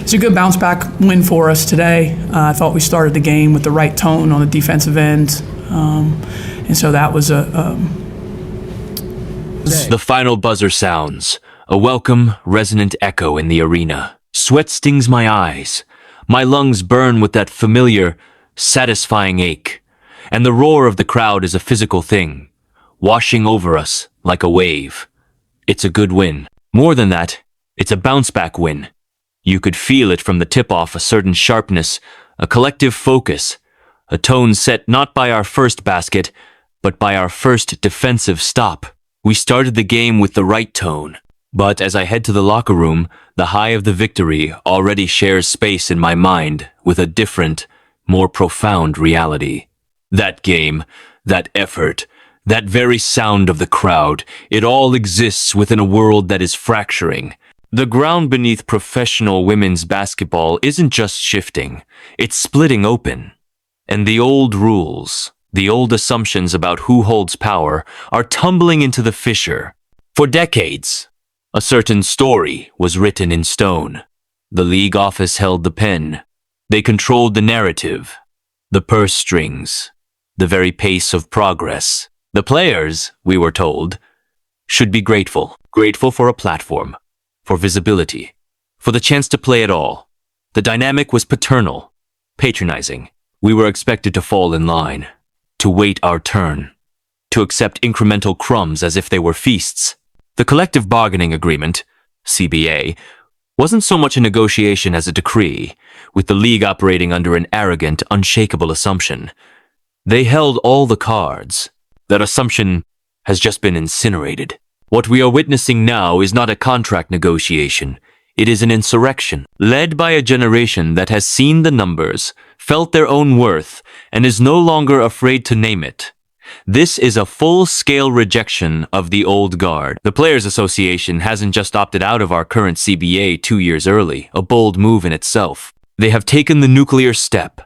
It's a good bounce back win for us today. I thought we started the game with the right tone on the defensive end. And so that was The final buzzer sounds, a welcome, resonant echo in the arena. Sweat stings my eyes. My lungs burn with that familiar, satisfying ache. And the roar of the crowd is a physical thing, washing over us like a wave. It's a good win. More than that, it's a bounce-back win. You could feel it from the tip-off, a certain sharpness, a collective focus, a tone set not by our first basket, but by our first defensive stop. We started the game with the right tone, but as I head to the locker room, the high of the victory already shares space in my mind with a different, more profound reality. That game, that effort, that very sound of the crowd, it all exists within a world that is fracturing. The ground beneath professional women's basketball isn't just shifting, it's splitting open. And the old rules, the old assumptions about who holds power, are tumbling into the fissure. For decades, a certain story was written in stone. The league office held the pen. They controlled the narrative, the purse strings, the very pace of progress. The players, we were told, should be grateful. Grateful for a platform, for visibility, for the chance to play at all. The dynamic was paternal, patronizing. We were expected to fall in line, to wait our turn, to accept incremental crumbs as if they were feasts. The collective bargaining agreement, CBA, wasn't so much a negotiation as a decree, with the league operating under an arrogant, unshakable assumption. They held all the cards. That assumption has just been incinerated. What we are witnessing now is not a contract negotiation. It is an insurrection, led by a generation that has seen the numbers, felt their own worth, and is no longer afraid to name it. This is a full-scale rejection of the old guard. The Players Association hasn't just opted out of our current CBA 2 years early, a bold move in itself. They have taken the nuclear step,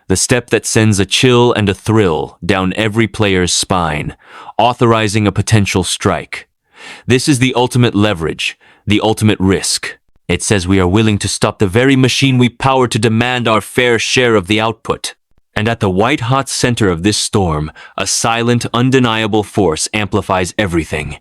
the step that sends a chill and a thrill down every player's spine, authorizing a potential strike. This is the ultimate leverage, the ultimate risk. It says we are willing to stop the very machine we power to demand our fair share of the output. And at the white-hot center of this storm, a silent, undeniable force amplifies everything.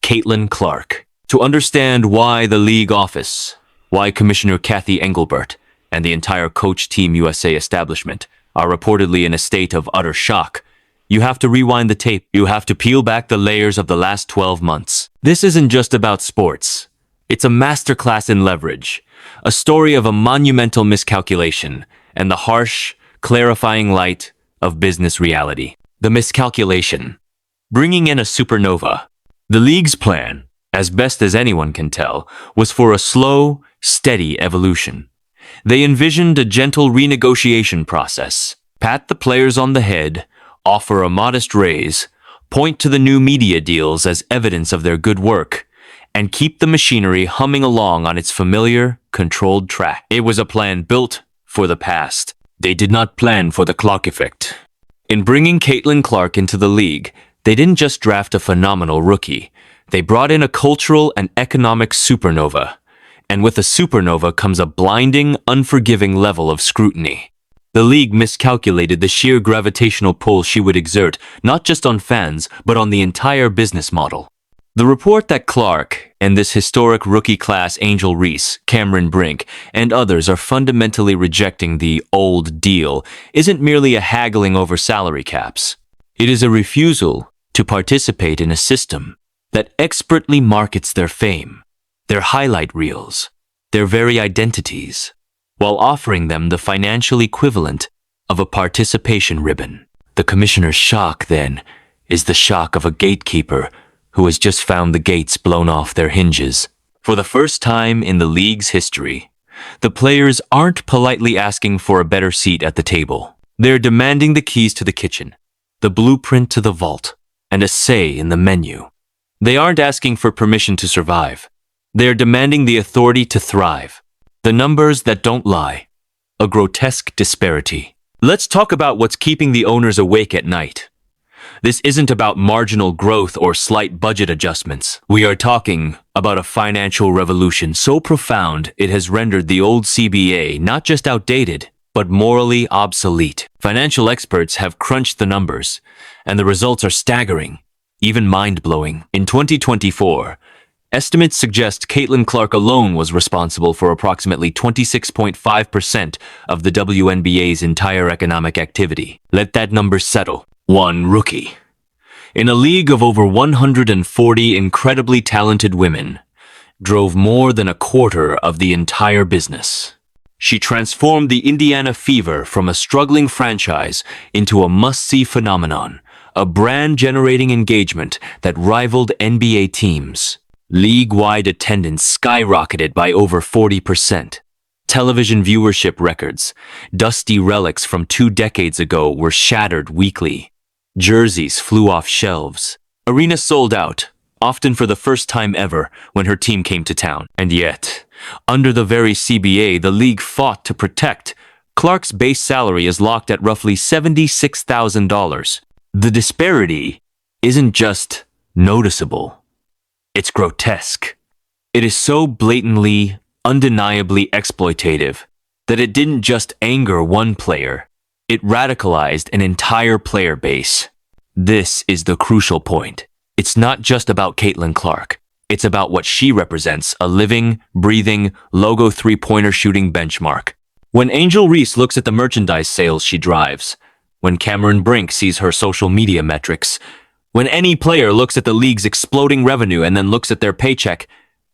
Caitlin Clark. To understand why the league office, why Commissioner Kathy Engelbert, and the entire Coach Team USA establishment are reportedly in a state of utter shock, you have to rewind the tape. You have to peel back the layers of the last 12 months. This isn't just about sports. It's a masterclass in leverage, a story of a monumental miscalculation, and the harsh, clarifying light of business reality. The miscalculation. Bringing in a supernova. The league's plan, as best as anyone can tell, was for a slow, steady evolution. They envisioned a gentle renegotiation process, pat the players on the head, offer a modest raise, point to the new media deals as evidence of their good work, and keep the machinery humming along on its familiar, controlled track. It was a plan built for the past. They did not plan for the Clark effect. In bringing Caitlin Clark into the league, they didn't just draft a phenomenal rookie. They brought in a cultural and economic supernova. And with a supernova comes a blinding, unforgiving level of scrutiny. The league miscalculated the sheer gravitational pull she would exert, not just on fans, but on the entire business model. The report that Clark and this historic rookie class Angel Reese, Cameron Brink, and others are fundamentally rejecting the old deal isn't merely a haggling over salary caps. It is a refusal to participate in a system that expertly markets their fame, their highlight reels, their very identities, while offering them the financial equivalent of a participation ribbon. The commissioner's shock, then, is the shock of a gatekeeper who has just found the gates blown off their hinges. For the first time in the league's history, the players aren't politely asking for a better seat at the table. They're demanding the keys to the kitchen, the blueprint to the vault, and a say in the menu. They aren't asking for permission to survive. They're demanding the authority to thrive. The numbers that don't lie. A grotesque disparity. Let's talk about what's keeping the owners awake at night. This isn't about marginal growth or slight budget adjustments. We are talking about a financial revolution so profound it has rendered the old CBA not just outdated, but morally obsolete. Financial experts have crunched the numbers, and the results are staggering, even mind-blowing. In 2024, estimates suggest Caitlin Clark alone was responsible for approximately 26.5% of the WNBA's entire economic activity. Let that number settle. One rookie. In a league of over 140 incredibly talented women, drove more than a quarter of the entire business. She transformed the Indiana Fever from a struggling franchise into a must-see phenomenon, a brand-generating engagement that rivaled NBA teams. League-wide attendance skyrocketed by over 40%. Television viewership records, dusty relics from 2 decades ago, were shattered weekly. Jerseys flew off shelves. Arenas sold out, often for the first time ever, when her team came to town. And yet, under the very CBA the league fought to protect, Clark's base salary is locked at roughly $76,000. The disparity isn't just noticeable. It's grotesque. It is so blatantly, undeniably exploitative that it didn't just anger one player, it radicalized an entire player base. This is the crucial point. It's not just about Caitlin Clark. It's about what she represents, a living, breathing, logo three-pointer shooting benchmark. When Angel Reese looks at the merchandise sales she drives, when Cameron Brink sees her social media metrics, when any player looks at the league's exploding revenue and then looks at their paycheck,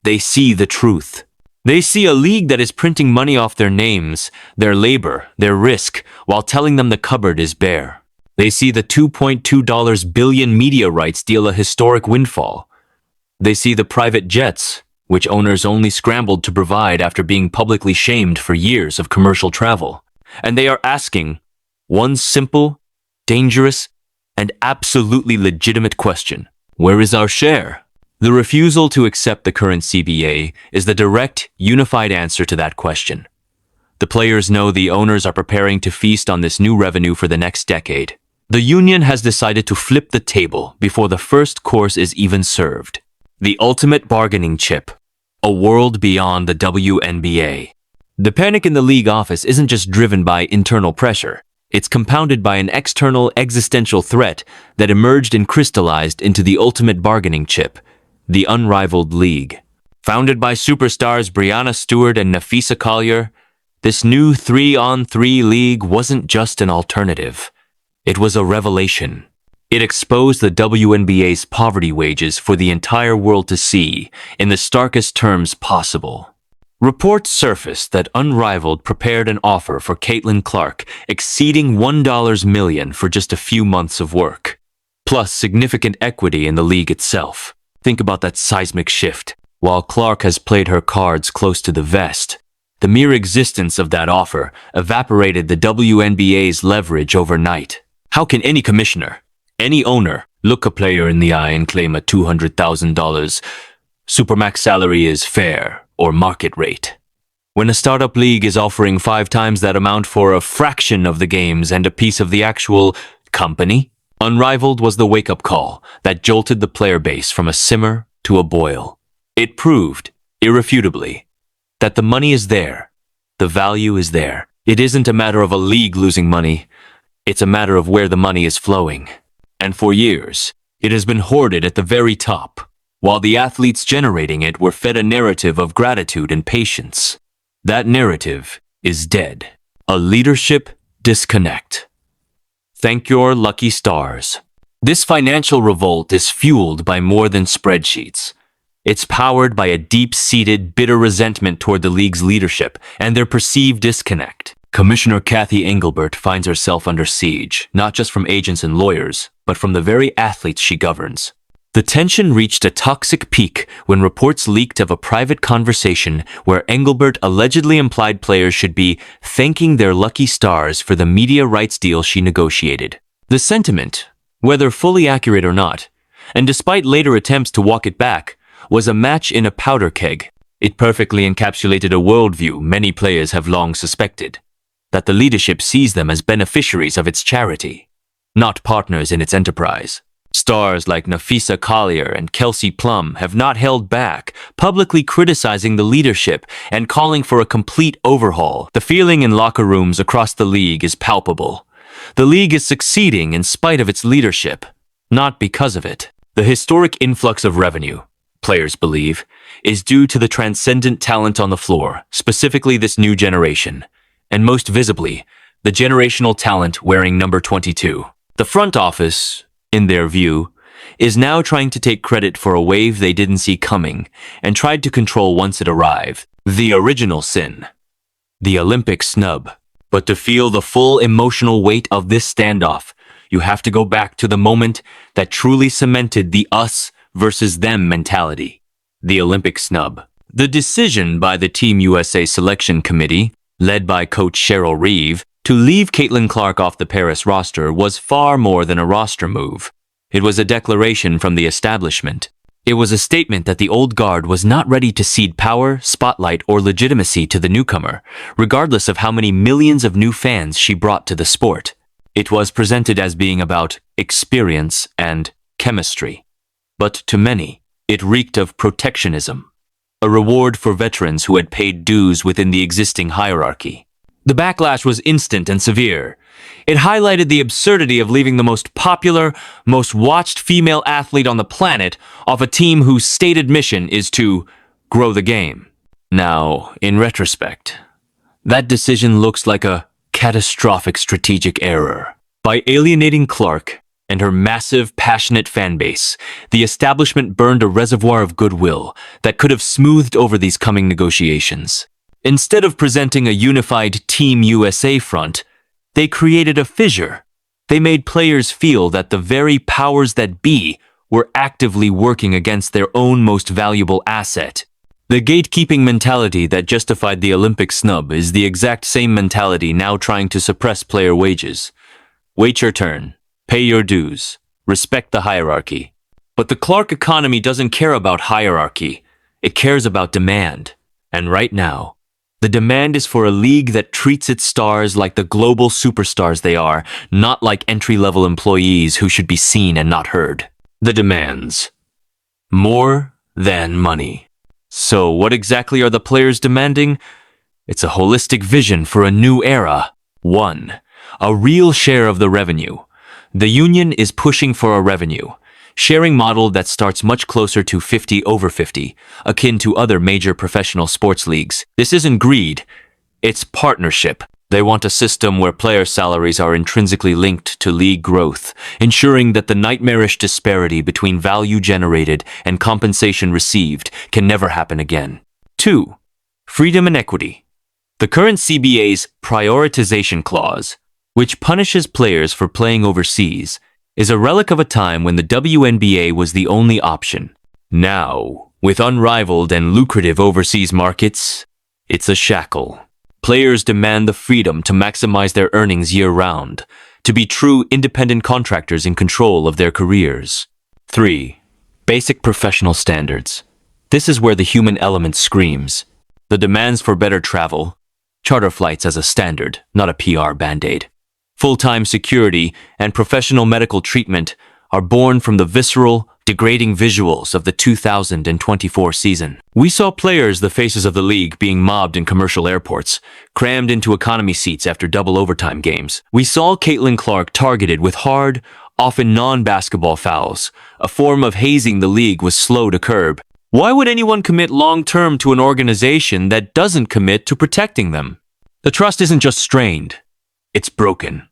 they see the truth. They see a league that is printing money off their names, their labor, their risk, while telling them the cupboard is bare. They see the $2.2 billion media rights deal a historic windfall. They see the private jets, which owners only scrambled to provide after being publicly shamed for years of commercial travel. And they are asking one simple, dangerous, and absolutely legitimate question. Where is our share? The refusal to accept the current CBA is the direct, unified answer to that question. The players know the owners are preparing to feast on this new revenue for the next decade. The union has decided to flip the table before the first course is even served. The ultimate bargaining chip, a world beyond the WNBA. The panic in the league office isn't just driven by internal pressure. It's compounded by an external existential threat that emerged and crystallized into the ultimate bargaining chip, the Unrivaled League. Founded by superstars Brianna Stewart and Nafisa Collier, this new 3-on-3 league wasn't just an alternative. It was a revelation. It exposed the WNBA's poverty wages for the entire world to see in the starkest terms possible. Reports surfaced that Unrivaled prepared an offer for Caitlin Clark exceeding $1 million for just a few months of work, plus significant equity in the league itself. Think about that seismic shift. While Clark has played her cards close to the vest, the mere existence of that offer evaporated the WNBA's leverage overnight. How can any commissioner, any owner, look a player in the eye and claim a $200,000 supermax salary is fair or market rate, when a startup league is offering 5 times that amount for a fraction of the games and a piece of the actual company? Unrivaled was the wake-up call that jolted the player base from a simmer to a boil. It proved, irrefutably, that the money is there, the value is there. It isn't a matter of a league losing money, it's a matter of where the money is flowing. And for years, it has been hoarded at the very top, while the athletes generating it were fed a narrative of gratitude and patience. That narrative is dead. A leadership disconnect. Thank your lucky stars. This financial revolt is fueled by more than spreadsheets. It's powered by a deep-seated, bitter resentment toward the league's leadership and their perceived disconnect. Commissioner Kathy Engelbert finds herself under siege, not just from agents and lawyers, but from the very athletes she governs. The tension reached a toxic peak when reports leaked of a private conversation where Engelbert allegedly implied players should be thanking their lucky stars for the media rights deal she negotiated. The sentiment, whether fully accurate or not, and despite later attempts to walk it back, was a match in a powder keg. It perfectly encapsulated a worldview many players have long suspected, that the leadership sees them as beneficiaries of its charity. not partners in its enterprise. Stars like Nafisa Collier and Kelsey Plum have not held back, publicly criticizing the leadership and calling for a complete overhaul. The feeling in locker rooms across the league is palpable. The league is succeeding in spite of its leadership, not because of it. The historic influx of revenue, players believe, is due to the transcendent talent on the floor, specifically this new generation, and most visibly, the generational talent wearing number 22. The front office, in their view, is now trying to take credit for a wave they didn't see coming and tried to control once it arrived. The original sin. The Olympic snub. But to feel the full emotional weight of this standoff, you have to go back to the moment that truly cemented the us versus them mentality. The Olympic snub. The decision by the Team USA Selection Committee, led by coach Cheryl Reeve, to leave Caitlin Clark off the Paris roster was far more than a roster move. It was a declaration from the establishment. It was a statement that the old guard was not ready to cede power, spotlight, or legitimacy to the newcomer, regardless of how many millions of new fans she brought to the sport. It was presented as being about experience and chemistry. But to many, it reeked of protectionism, a reward for veterans who had paid dues within the existing hierarchy. The backlash was instant and severe. It highlighted the absurdity of leaving the most popular, most watched female athlete on the planet off a team whose stated mission is to grow the game. Now, in retrospect, that decision looks like a catastrophic strategic error. By alienating Clark and her massive, passionate fan base, the establishment burned a reservoir of goodwill that could have smoothed over these coming negotiations. Instead of presenting a unified Team USA front, they created a fissure. They made players feel that the very powers that be were actively working against their own most valuable asset. The gatekeeping mentality that justified the Olympic snub is the exact same mentality now trying to suppress player wages. Wait your turn. Pay your dues. Respect the hierarchy. But the Clark economy doesn't care about hierarchy. It cares about demand. And right now, the demand is for a league that treats its stars like the global superstars they are, not like entry-level employees who should be seen and not heard. The demands. More than money. So what exactly are the players demanding? It's a holistic vision for a new era. 1. A real share of the revenue. The union is pushing for a revenue sharing model that starts much closer to 50/50, akin to other major professional sports leagues. This isn't greed, it's partnership. They want a system where player salaries are intrinsically linked to league growth, ensuring that the nightmarish disparity between value generated and compensation received can never happen again. 2. Freedom and equity. The current CBA's prioritization clause, which punishes players for playing overseas, is a relic of a time when the WNBA was the only option. Now, with unrivaled and lucrative overseas markets, it's a shackle. Players demand the freedom to maximize their earnings year-round, to be true independent contractors in control of their careers. 3. Basic professional standards. This is where the human element screams. The demands for better travel, charter flights as a standard, not a PR band-aid, full-time security, and professional medical treatment are born from the visceral, degrading visuals of the 2024 season. We saw players, the faces of the league, being mobbed in commercial airports, crammed into economy seats after double overtime games. We saw Caitlin Clark targeted with hard, often non-basketball fouls, a form of hazing the league was slow to curb. Why would anyone commit long-term to an organization that doesn't commit to protecting them? The trust isn't just strained, it's broken.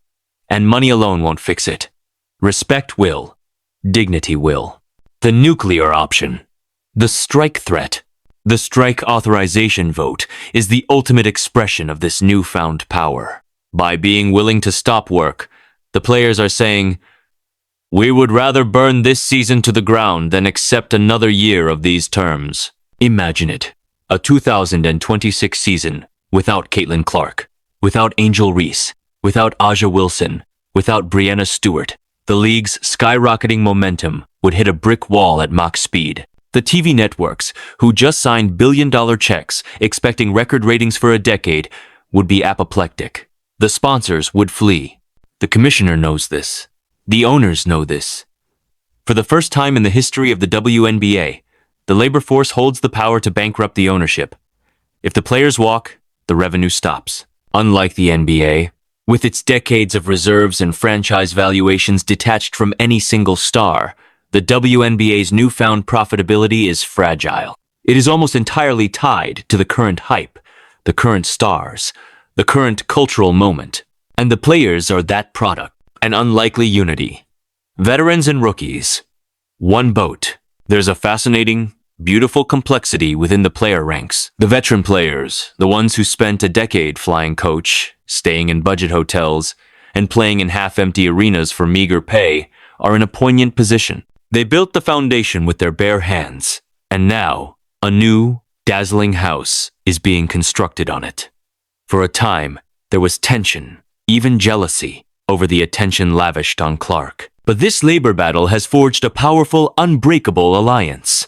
And money alone won't fix it. Respect will. Dignity will. The nuclear option. The strike threat. The strike authorization vote is the ultimate expression of this newfound power. By being willing to stop work, the players are saying, "We would rather burn this season to the ground than accept another year of these terms." Imagine it. A 2026 season without Caitlin Clark, without Angel Reese, without Aja Wilson, without Brianna Stewart. The league's skyrocketing momentum would hit a brick wall at Mach speed. The TV networks, who just signed billion-dollar checks expecting record ratings for a decade, would be apoplectic. The sponsors would flee. The commissioner knows this. The owners know this. For the first time in the history of the WNBA, the labor force holds the power to bankrupt the ownership. If the players walk, the revenue stops. Unlike the NBA, with its decades of reserves and franchise valuations detached from any single star, the WNBA's newfound profitability is fragile. It is almost entirely tied to the current hype, the current stars, the current cultural moment. And the players are that product, an unlikely unity. Veterans and rookies. One boat. There's a fascinating, beautiful complexity within the player ranks. The veteran players, the ones who spent a decade flying coach, staying in budget hotels, and playing in half-empty arenas for meager pay, are in a poignant position. They built the foundation with their bare hands, and now a new, dazzling house is being constructed on it. For a time, there was tension, even jealousy, over the attention lavished on Clark. But this labor battle has forged a powerful, unbreakable alliance.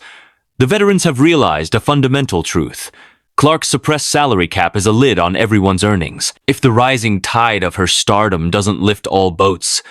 The veterans have realized a fundamental truth. Clark's suppressed salary cap is a lid on everyone's earnings. If the rising tide of her stardom doesn't lift all boats,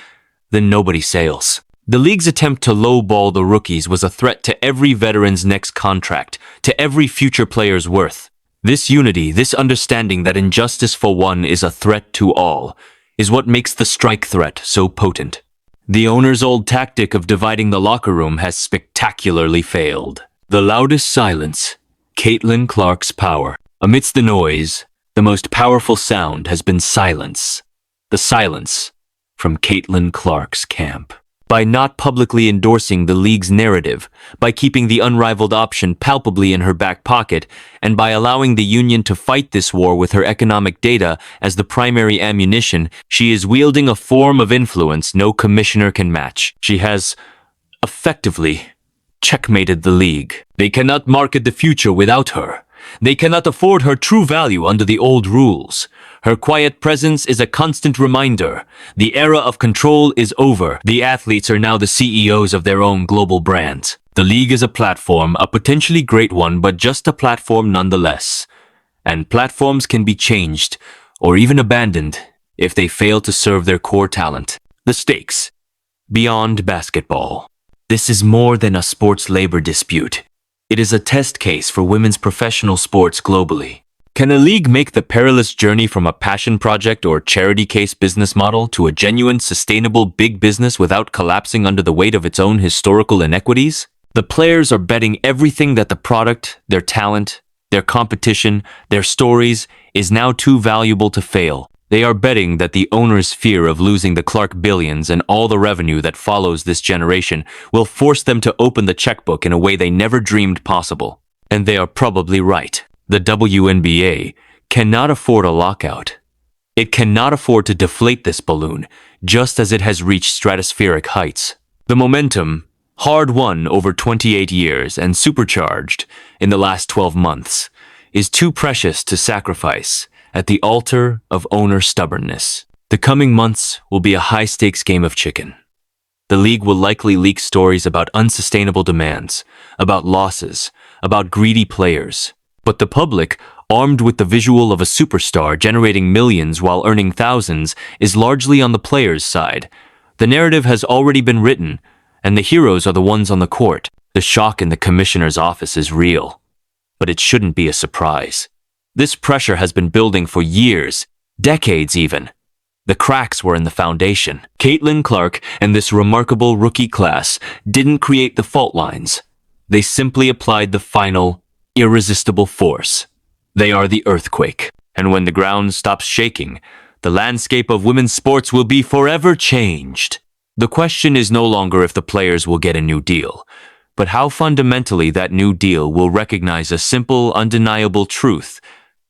then nobody sails. The league's attempt to lowball the rookies was a threat to every veteran's next contract, to every future player's worth. This unity, this understanding that injustice for one is a threat to all, is what makes the strike threat so potent. The owner's old tactic of dividing the locker room has spectacularly failed. The loudest silence, Caitlin Clark's power. Amidst the noise, the most powerful sound has been silence. The silence from Caitlin Clark's camp. By not publicly endorsing the league's narrative, by keeping the unrivaled option palpably in her back pocket, and by allowing the union to fight this war with her economic data as the primary ammunition, she is wielding a form of influence no commissioner can match. She has, effectively, checkmated the league. They cannot market the future without her. They cannot afford her true value under the old rules. Her quiet presence is a constant reminder. The era of control is over. The athletes are now the CEOs of their own global brands. The league is a platform, a potentially great one, but just a platform nonetheless. And platforms can be changed, or even abandoned, if they fail to serve their core talent. The stakes. Beyond basketball. This is more than a sports labor dispute. It is a test case for women's professional sports globally. Can a league make the perilous journey from a passion project or charity case business model to a genuine, sustainable big business without collapsing under the weight of its own historical inequities? The players are betting everything that the product, their talent, their competition, their stories is now too valuable to fail. They are betting that the owner's fear of losing the Clark billions and all the revenue that follows this generation will force them to open the checkbook in a way they never dreamed possible. And they are probably right. The WNBA cannot afford a lockout. It cannot afford to deflate this balloon, just as it has reached stratospheric heights. The momentum, hard-won over 28 years and supercharged in the last 12 months, is too precious to sacrifice at the altar of owner stubbornness. The coming months will be a high-stakes game of chicken. The league will likely leak stories about unsustainable demands, about losses, about greedy players. But the public, armed with the visual of a superstar generating millions while earning thousands, is largely on the players' side. The narrative has already been written, and the heroes are the ones on the court. The shock in the commissioner's office is real. But it shouldn't be a surprise. This pressure has been building for years, decades even. The cracks were in the foundation. Caitlin Clark and this remarkable rookie class didn't create the fault lines. They simply applied the final, irresistible force. They are the earthquake. And when the ground stops shaking, the landscape of women's sports will be forever changed. The question is no longer if the players will get a new deal, but how fundamentally that new deal will recognize a simple, undeniable truth.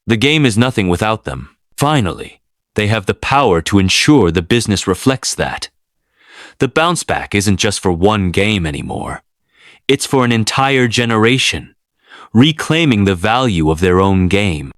The game is nothing without them. Finally, they have the power to ensure the business reflects that. The bounce back isn't just for one game anymore. It's for an entire generation, reclaiming the value of their own game.